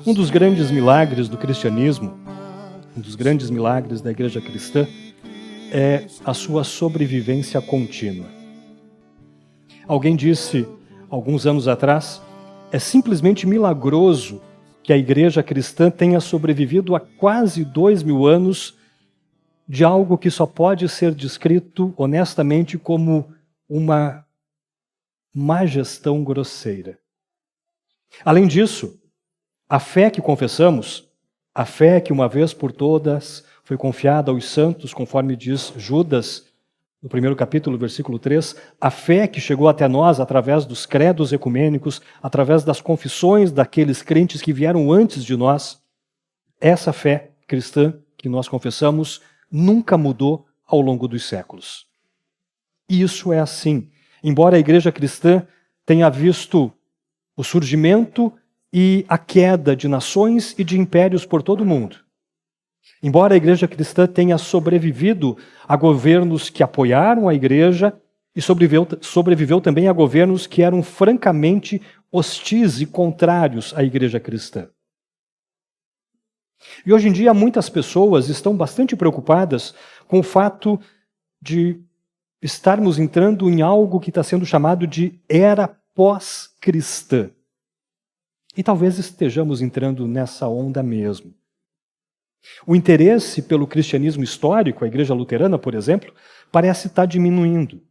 Um dos grandes milagres do cristianismo, um dos grandes milagres da igreja cristã, é a sua sobrevivência contínua. Alguém disse, alguns anos atrás, é simplesmente milagroso que a igreja cristã tenha sobrevivido a quase 2000 anos de algo que só pode ser descrito honestamente como uma má gestão grosseira. Além disso, a fé que confessamos, a fé que uma vez por todas foi confiada aos santos, conforme diz Judas, no primeiro capítulo, versículo 3, a fé que chegou até nós através dos credos ecumênicos, através das confissões daqueles crentes que vieram antes de nós, essa fé cristã que nós confessamos nunca mudou ao longo dos séculos. E isso é assim. Embora a igreja cristã tenha visto o surgimento e a queda de nações e de impérios por todo o mundo, embora a igreja cristã tenha sobrevivido a governos que apoiaram a igreja e sobreviveu também a governos que eram francamente hostis e contrários à igreja cristã. E hoje em dia muitas pessoas estão bastante preocupadas com o fato de estarmos entrando em algo que está sendo chamado de era pós-cristã. E talvez estejamos entrando nessa onda mesmo. O interesse pelo cristianismo histórico, a igreja luterana, por exemplo, parece estar diminuindo.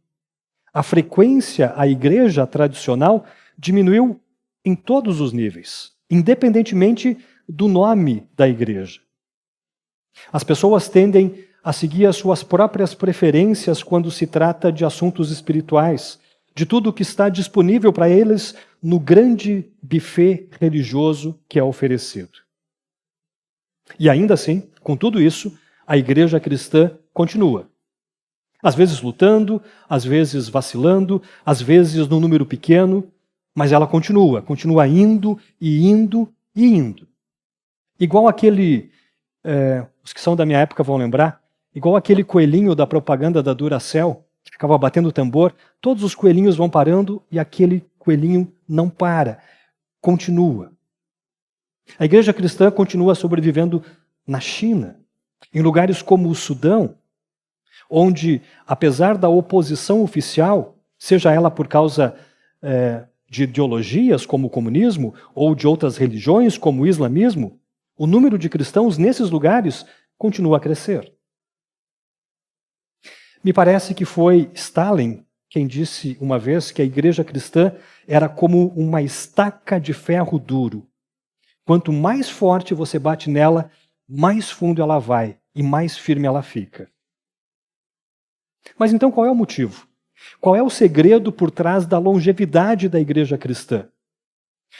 A frequência à igreja tradicional diminuiu em todos os níveis, independentemente do nome da igreja. As pessoas tendem a seguir as suas próprias preferências quando se trata de assuntos espirituais, de tudo o que está disponível para eles no grande buffet religioso que é oferecido. E ainda assim, com tudo isso, a igreja cristã continua. Às vezes lutando, às vezes vacilando, às vezes num número pequeno, mas ela continua indo e indo e indo. Igual aquele, os que são da minha época vão lembrar, igual aquele coelhinho da propaganda da Duracell, que ficava batendo tambor, todos os coelhinhos vão parando e aquele coelhinho não para, continua. A igreja cristã continua sobrevivendo na China, em lugares como o Sudão, onde, apesar da oposição oficial, seja ela por causa de ideologias como o comunismo ou de outras religiões como o islamismo, o número de cristãos nesses lugares continua a crescer. Me parece que foi Stalin quem disse uma vez que a igreja cristã era como uma estaca de ferro duro. Quanto mais forte você bate nela, mais fundo ela vai e mais firme ela fica. Mas então qual é o motivo? Qual é o segredo por trás da longevidade da igreja cristã?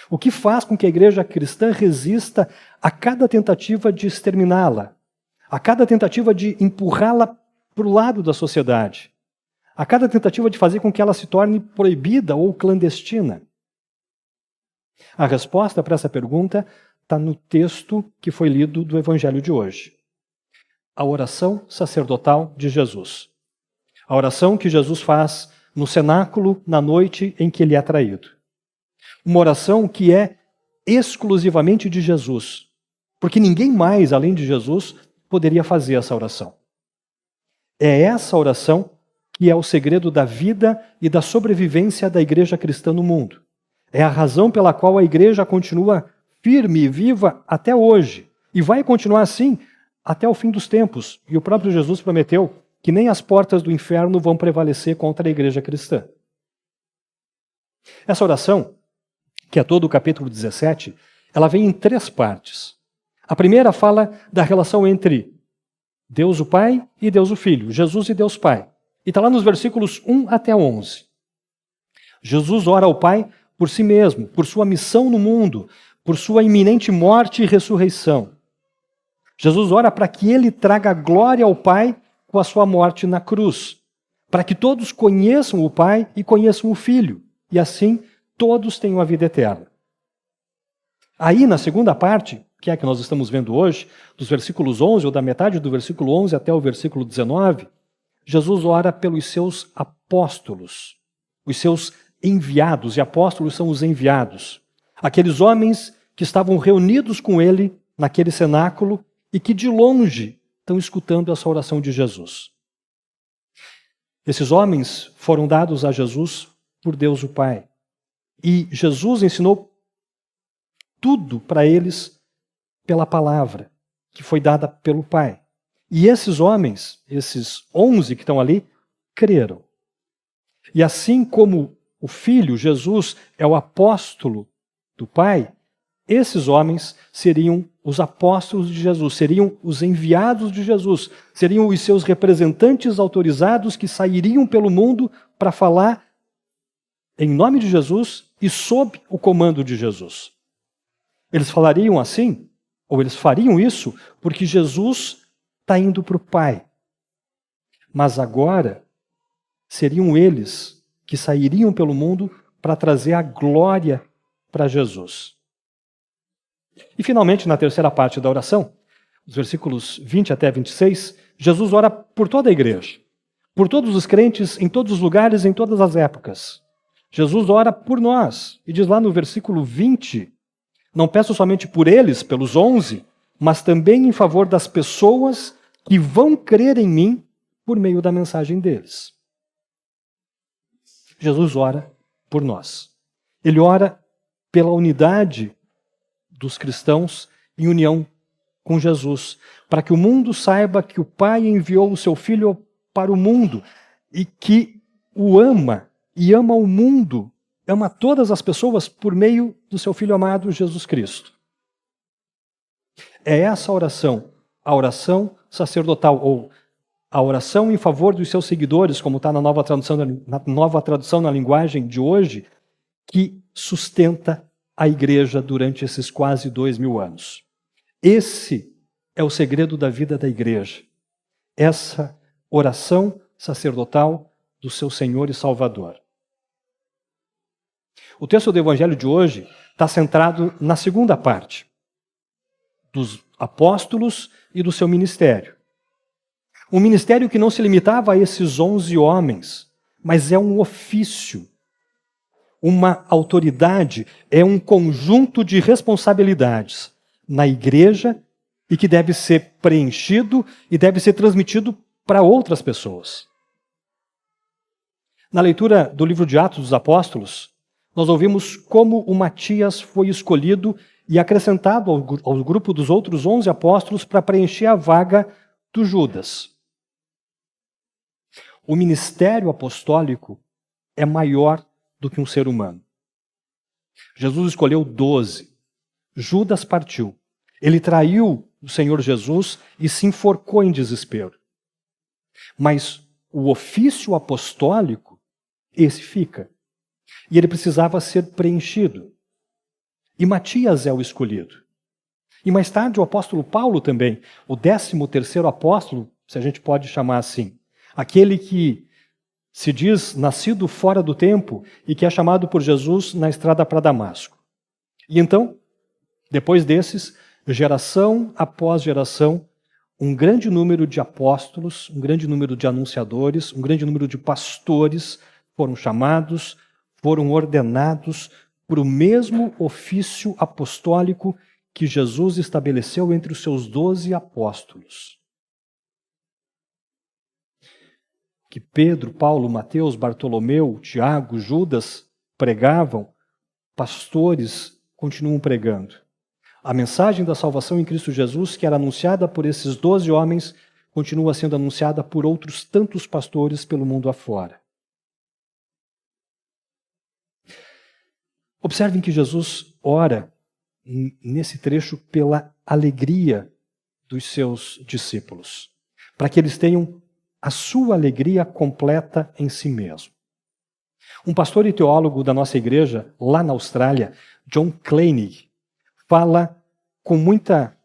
O que faz com que a igreja cristã resista a cada tentativa de exterminá-la, a cada tentativa de empurrá-la para o lado da sociedade, a cada tentativa de fazer com que ela se torne proibida ou clandestina? A resposta para essa pergunta está no texto que foi lido do Evangelho de hoje. A oração sacerdotal de Jesus. A oração que Jesus faz no cenáculo na noite em que ele é traído. Uma oração que é exclusivamente de Jesus, porque ninguém mais, além de Jesus, poderia fazer essa oração. É essa oração que é o segredo da vida e da sobrevivência da igreja cristã no mundo. É a razão pela qual a igreja continua firme e viva até hoje. E vai continuar assim até o fim dos tempos. E o próprio Jesus prometeu que nem as portas do inferno vão prevalecer contra a igreja cristã. Essa oração, que é todo o capítulo 17, ela vem em 3 partes. A primeira fala da relação entre Deus o Pai e Deus o Filho, Jesus e Deus Pai. E está lá nos versículos 1 até 11. Jesus ora ao Pai por si mesmo, por sua missão no mundo, por sua iminente morte e ressurreição. Jesus ora para que ele traga glória ao Pai com a sua morte na cruz, para que todos conheçam o Pai e conheçam o Filho, e assim todos tenham a vida eterna. Aí, na segunda parte, que é a que nós estamos vendo hoje, dos versículos 11, ou da metade do versículo 11 até o versículo 19, Jesus ora pelos seus apóstolos, os seus enviados, e apóstolos são os enviados, aqueles homens que estavam reunidos com ele naquele cenáculo e que de longe estão escutando essa oração de Jesus. Esses homens foram dados a Jesus por Deus o Pai. E Jesus ensinou tudo para eles pela palavra que foi dada pelo Pai. E esses homens, esses 11 que estão ali, creram. E assim como o Filho, Jesus, é o apóstolo do Pai, esses homens seriam os apóstolos de Jesus, seriam os enviados de Jesus, seriam os seus representantes autorizados que sairiam pelo mundo para falar em nome de Jesus e sob o comando de Jesus. Eles falariam assim, ou eles fariam isso, porque Jesus está indo para o Pai. Mas agora seriam eles que sairiam pelo mundo para trazer a glória para Jesus. E finalmente, na terceira parte da oração, os versículos 20 até 26, Jesus ora por toda a igreja, por todos os crentes, em todos os lugares, em todas as épocas. Jesus ora por nós, e diz lá no versículo 20, não peço somente por eles, pelos 11, mas também em favor das pessoas que vão crer em mim por meio da mensagem deles. Jesus ora por nós. Ele ora pela unidade dos cristãos em união com Jesus, para que o mundo saiba que o Pai enviou o seu Filho para o mundo e que o ama e ama o mundo, ama todas as pessoas por meio do seu Filho amado Jesus Cristo. É essa oração, a oração sacerdotal, ou a oração em favor dos seus seguidores, como está na nova tradução na linguagem de hoje, que sustenta a igreja durante esses quase 2000 anos. Esse é o segredo da vida da igreja. Essa oração sacerdotal do seu Senhor e Salvador. O texto do Evangelho de hoje está centrado na segunda parte, dos apóstolos e do seu ministério. Um ministério que não se limitava a esses 11 homens, mas é um ofício. Uma autoridade é um conjunto de responsabilidades na igreja e que deve ser preenchido e deve ser transmitido para outras pessoas. Na leitura do livro de Atos dos Apóstolos, nós ouvimos como o Matias foi escolhido e acrescentado ao grupo dos outros 11 apóstolos para preencher a vaga do Judas. O ministério apostólico é maior do que um ser humano. Jesus escolheu 12. Judas partiu. Ele traiu o Senhor Jesus e se enforcou em desespero. Mas o ofício apostólico, esse fica. E ele precisava ser preenchido. E Matias é o escolhido. E mais tarde o apóstolo Paulo também, o 13º apóstolo, se a gente pode chamar assim. Aquele que se diz nascido fora do tempo e que é chamado por Jesus na estrada para Damasco. E então, depois desses, geração após geração, um grande número de apóstolos, um grande número de anunciadores, um grande número de pastores foram chamados, foram ordenados por o mesmo ofício apostólico que Jesus estabeleceu entre os seus 12 apóstolos. Que Pedro, Paulo, Mateus, Bartolomeu, Tiago, Judas pregavam, pastores continuam pregando. A mensagem da salvação em Cristo Jesus, que era anunciada por esses 12 homens, continua sendo anunciada por outros tantos pastores pelo mundo afora. Observem que Jesus ora nesse trecho pela alegria dos seus discípulos, para que eles tenham a sua alegria completa em si mesmo. Um pastor e teólogo da nossa igreja, lá na Austrália, John Kleinig, fala com muita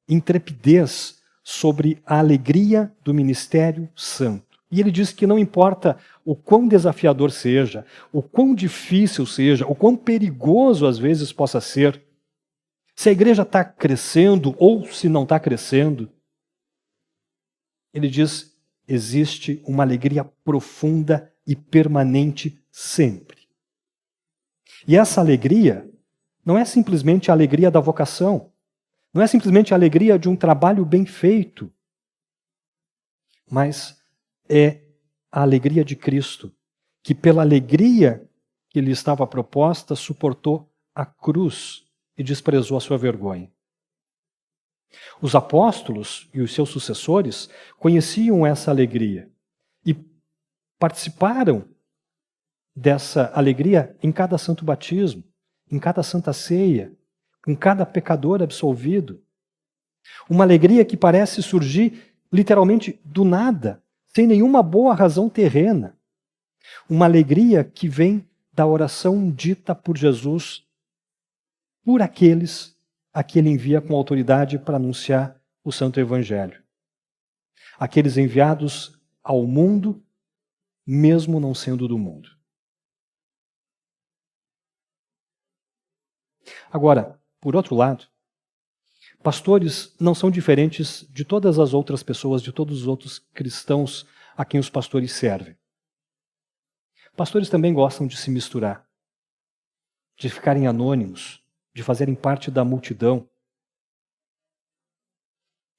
intrepidez sobre a alegria do ministério santo. E ele diz que não importa o quão desafiador seja, o quão difícil seja, o quão perigoso às vezes possa ser, se a igreja está crescendo ou se não está crescendo, ele diz, existe uma alegria profunda e permanente sempre. E essa alegria não é simplesmente a alegria da vocação, não é simplesmente a alegria de um trabalho bem feito, mas é a alegria de Cristo, que pela alegria que lhe estava proposta, suportou a cruz e desprezou a sua vergonha. Os apóstolos e os seus sucessores conheciam essa alegria e participaram dessa alegria em cada santo batismo, em cada santa ceia, em cada pecador absolvido. Uma alegria que parece surgir literalmente do nada, sem nenhuma boa razão terrena. Uma alegria que vem da oração dita por Jesus por aqueles a que ele envia com autoridade para anunciar o Santo Evangelho. Aqueles enviados ao mundo, mesmo não sendo do mundo. Agora, por outro lado, pastores não são diferentes de todas as outras pessoas, de todos os outros cristãos a quem os pastores servem. Pastores também gostam de se misturar, de ficarem anônimos, de fazerem parte da multidão.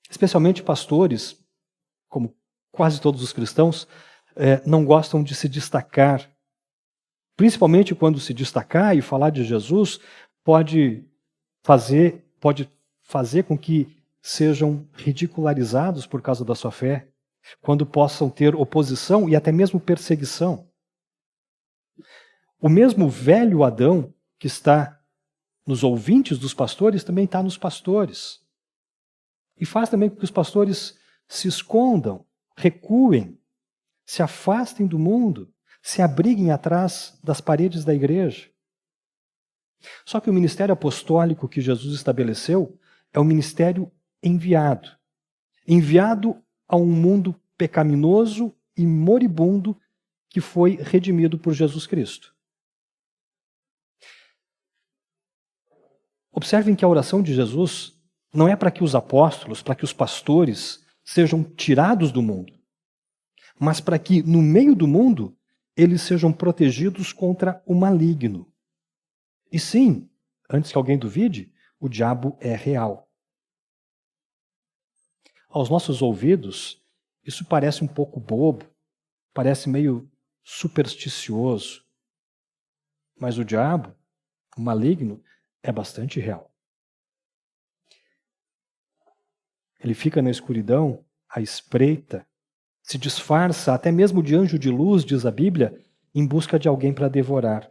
Especialmente pastores, como quase todos os cristãos, não gostam de se destacar. Principalmente quando se destacar e falar de Jesus, pode fazer com que sejam ridicularizados por causa da sua fé, quando possam ter oposição e até mesmo perseguição. O mesmo velho Adão que está nos ouvintes dos pastores também está nos pastores. E faz também com que os pastores se escondam, recuem, se afastem do mundo, se abriguem atrás das paredes da igreja. Só que o ministério apostólico que Jesus estabeleceu é um ministério enviado. Enviado a um mundo pecaminoso e moribundo que foi redimido por Jesus Cristo. Observem que a oração de Jesus não é para que os apóstolos, para que os pastores sejam tirados do mundo, mas para que no meio do mundo eles sejam protegidos contra o maligno. E sim, antes que alguém duvide, o diabo é real. Aos nossos ouvidos, isso parece um pouco bobo, parece meio supersticioso. Mas o diabo, o maligno, é bastante real. Ele fica na escuridão, à espreita, se disfarça até mesmo de anjo de luz, diz a Bíblia, em busca de alguém para devorar.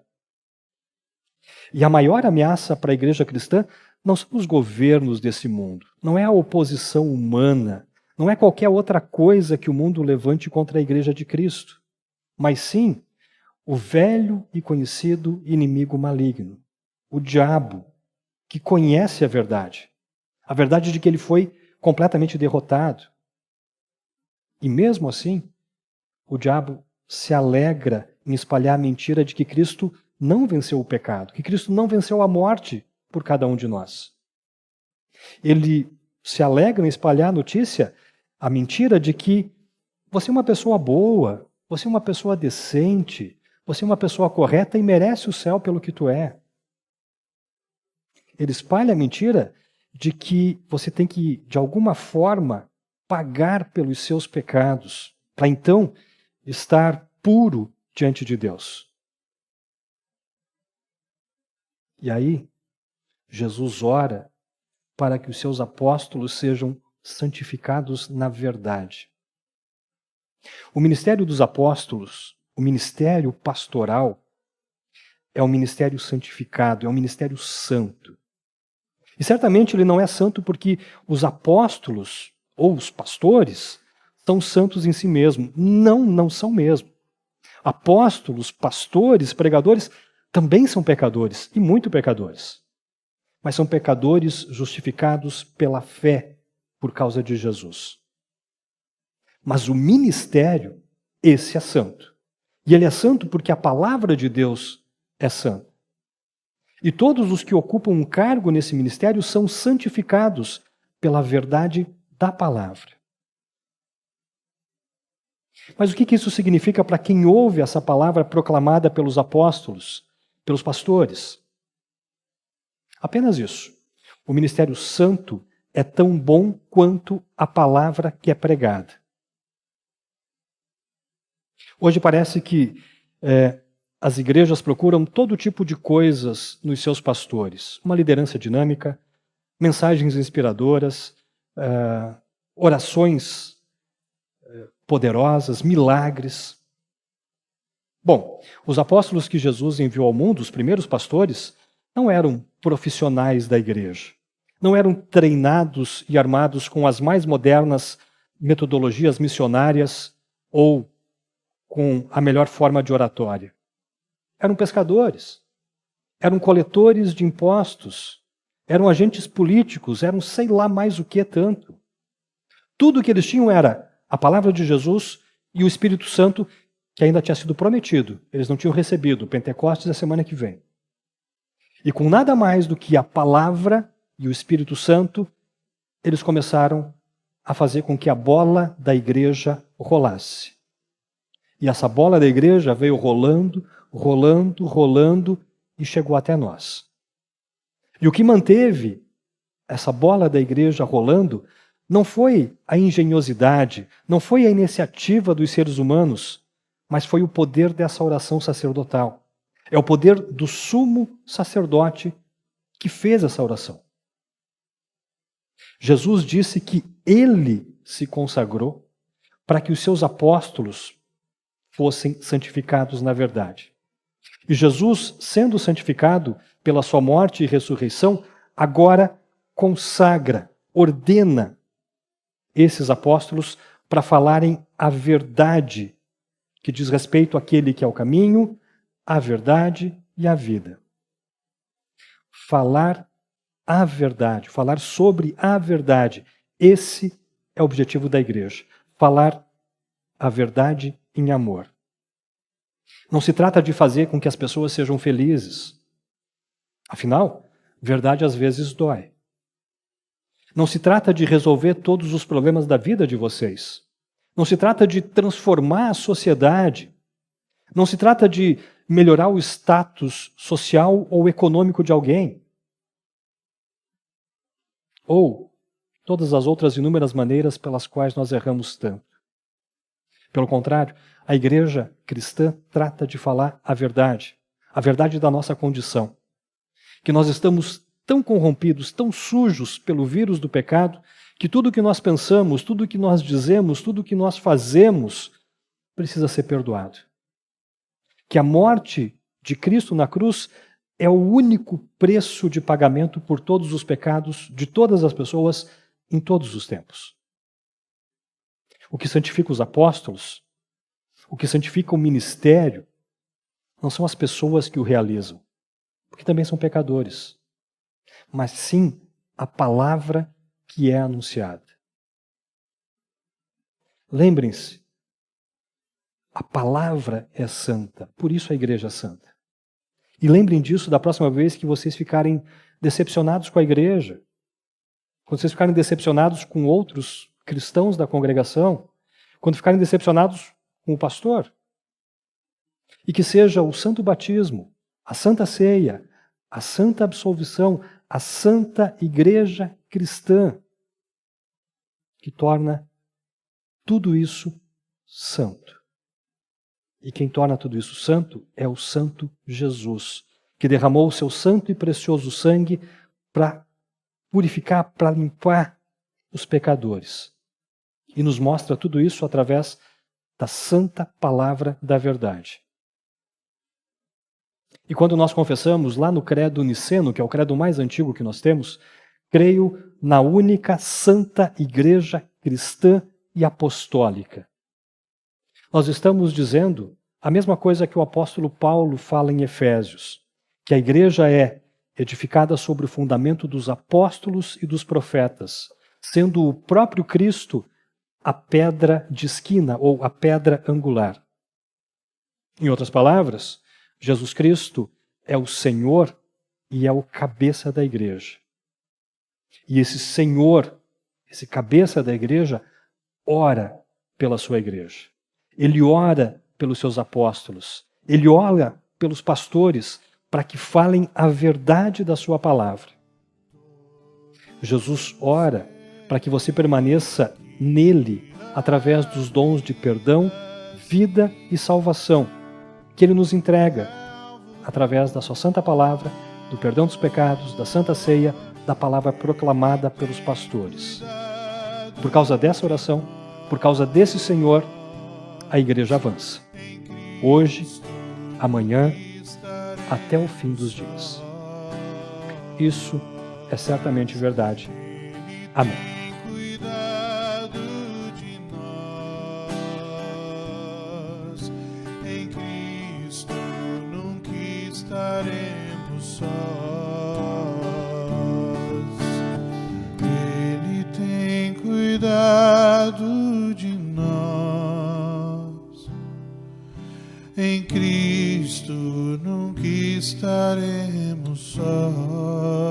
E a maior ameaça para a igreja cristã não são os governos desse mundo, não é a oposição humana, não é qualquer outra coisa que o mundo levante contra a igreja de Cristo, mas sim o velho e conhecido inimigo maligno, o diabo, que conhece a verdade de que ele foi completamente derrotado. E mesmo assim, o diabo se alegra em espalhar a mentira de que Cristo não venceu o pecado, que Cristo não venceu a morte por cada um de nós. Ele se alegra em espalhar a notícia, a mentira de que você é uma pessoa boa, você é uma pessoa decente, você é uma pessoa correta e merece o céu pelo que tu é. Ele espalha a mentira de que você tem que, de alguma forma, pagar pelos seus pecados, para então estar puro diante de Deus. E aí, Jesus ora para que os seus apóstolos sejam santificados na verdade. O ministério dos apóstolos, o ministério pastoral, é um ministério santificado, é um ministério santo. E certamente ele não é santo porque os apóstolos ou os pastores são santos em si mesmos. Não são mesmo. Apóstolos, pastores, pregadores também são pecadores, e muito pecadores. Mas são pecadores justificados pela fé por causa de Jesus. Mas o ministério, esse é santo. E ele é santo porque a palavra de Deus é santa. E todos os que ocupam um cargo nesse ministério são santificados pela verdade da palavra. Mas o que isso significa para quem ouve essa palavra proclamada pelos apóstolos, pelos pastores? Apenas isso. O ministério santo é tão bom quanto a palavra que é pregada. Hoje parece que as igrejas procuram todo tipo de coisas nos seus pastores. Uma liderança dinâmica, mensagens inspiradoras, orações poderosas, milagres. Bom, os apóstolos que Jesus enviou ao mundo, os primeiros pastores, não eram profissionais da igreja. Não eram treinados e armados com as mais modernas metodologias missionárias ou com a melhor forma de oratória. Eram pescadores, eram coletores de impostos, eram agentes políticos, eram sei lá mais o que tanto. Tudo o que eles tinham era a palavra de Jesus e o Espírito Santo, que ainda tinha sido prometido. Eles não tinham recebido. O Pentecostes é a semana que vem. E com nada mais do que a palavra e o Espírito Santo, eles começaram a fazer com que a bola da igreja rolasse. E essa bola da igreja veio rolando, rolando, rolando e chegou até nós. E o que manteve essa bola da igreja rolando não foi a engenhosidade, não foi a iniciativa dos seres humanos, mas foi o poder dessa oração sacerdotal. É o poder do sumo sacerdote que fez essa oração. Jesus disse que ele se consagrou para que os seus apóstolos fossem santificados na verdade. E Jesus, sendo santificado pela sua morte e ressurreição, agora consagra, ordena esses apóstolos para falarem a verdade que diz respeito àquele que é o caminho, a verdade e a vida. Falar a verdade, falar sobre a verdade. Esse é o objetivo da igreja. Falar a verdade em amor. Não se trata de fazer com que as pessoas sejam felizes. Afinal, verdade às vezes dói. Não se trata de resolver todos os problemas da vida de vocês. Não se trata de transformar a sociedade. Não se trata de melhorar o status social ou econômico de alguém. Ou todas as outras inúmeras maneiras pelas quais nós erramos tanto. Pelo contrário, a igreja cristã trata de falar a verdade da nossa condição. Que nós estamos tão corrompidos, tão sujos pelo vírus do pecado, que tudo o que nós pensamos, tudo o que nós dizemos, tudo o que nós fazemos precisa ser perdoado. Que a morte de Cristo na cruz é o único preço de pagamento por todos os pecados de todas as pessoas em todos os tempos. O que santifica os apóstolos, o que santifica o ministério, não são as pessoas que o realizam, porque também são pecadores, mas sim a palavra que é anunciada. Lembrem-se, a palavra é santa, por isso a igreja é santa. E lembrem disso da próxima vez que vocês ficarem decepcionados com a igreja, quando vocês ficarem decepcionados com outros cristãos da congregação, quando ficarem decepcionados com o pastor. E que seja o santo batismo, a santa ceia, a santa absolvição, a santa igreja cristã, que torna tudo isso santo. E quem torna tudo isso santo é o santo Jesus, que derramou o seu santo e precioso sangue para purificar, para limpar os pecadores. E nos mostra tudo isso através da santa palavra da verdade. E quando nós confessamos lá no credo niceno, que é o credo mais antigo que nós temos, creio na única santa igreja cristã e apostólica. Nós estamos dizendo a mesma coisa que o apóstolo Paulo fala em Efésios, que a igreja é edificada sobre o fundamento dos apóstolos e dos profetas, sendo o próprio Cristo a pedra de esquina ou a pedra angular. Em outras palavras, Jesus Cristo é o Senhor e é o cabeça da igreja. E esse Senhor, esse cabeça da igreja, ora pela sua igreja. Ele ora pelos seus apóstolos. Ele ora pelos pastores para que falem a verdade da sua palavra. Jesus ora para que você permaneça nele através dos dons de perdão, vida e salvação que Ele nos entrega através da sua santa palavra, do perdão dos pecados, da santa ceia, da palavra proclamada pelos pastores. Por causa dessa oração, por causa desse Senhor, a igreja avança. Hoje, amanhã, até o fim dos dias. Isso é certamente verdade. Amém. Em Cristo nunca estaremos sós. Ele tem cuidado de nós. Em Cristo nunca estaremos sós.